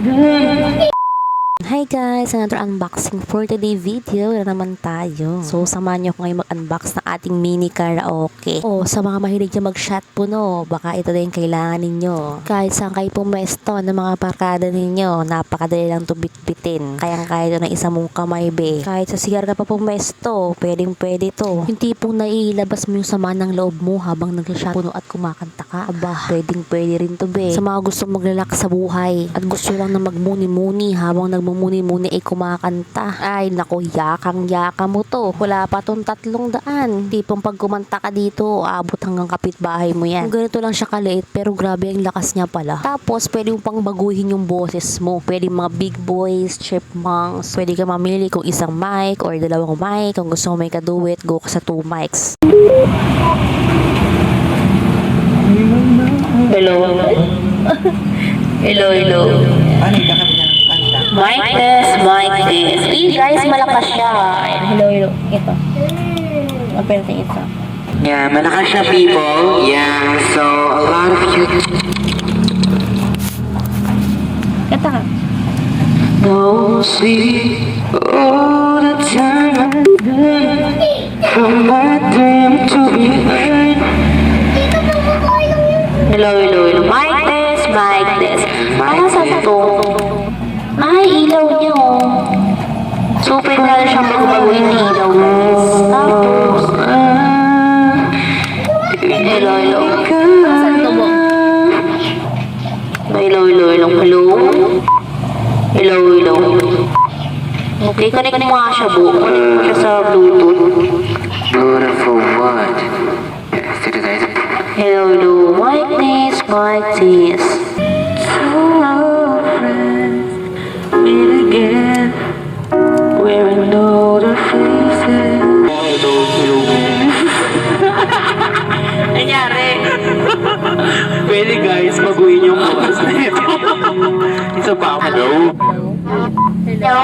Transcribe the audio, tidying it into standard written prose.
Hi guys! Another unboxing for today video na naman tayo. So, samahan niyo ako ngayon mag-unbox ng ating mini karaoke. O, sa mga mahilig na mag-shot po no, baka ito din kailangan ninyo. Kahit saan kayo pumesto ng mga parkada ninyo, napakadali lang ito bitbitin. Kayang-kaya ito ng isang mong kamay be. Kahit sa sigar ka pa pumesto, pwedeng-pwede to. Yung tipong naiilabas mo yung sama ng loob mo habang nag-shot puno at kumakanta ka. Aba, pwedeng-pwede rin to be. Sa mga gusto mag-relax sa buhay at gusto lang na magmuni-muni habang nagmumuni-muni ay kumakanta. Ay, naku, yakang-yaka mo to. Wala pa tong 300. Tipong pag kumanta ka dito, abot hanggang kapitbahay mo yan. Kung ganito lang siya kaliit, pero grabe ang lakas niya pala. Tapos, pwede mo pang baguhin yung boses mo. Pwede mga big boys, chipmunks. Pwede ka mamili kung isang mic or dalawang mic. Kung gusto mo may kaduet, go ka sa 2 mics. Hello. Hello. Paano kakabit ng kanta? Mic test. Uy guys, malakas siya. Hello. Ito. Aperte ito. Yeah, malakas siya people. Yeah, so a lot of you... Kata ka. Don't sleep all the time. From my dream to be heard. Hello. Mic test. Para sa to? Ay, ilaw niya oh. Super na siyang bago-bago yung ilaw guys. Tapos, hello. Saan to mo? Hello. Okay, connect mo nga siya bu. Connect mo siya sa Bluetooth. Beautiful what? Hello. Mic test. Meet again. Wearing older faces. Nangyari. Pwede guys, baguhin yung bukas na ito. Isa pa. Hello? Hello?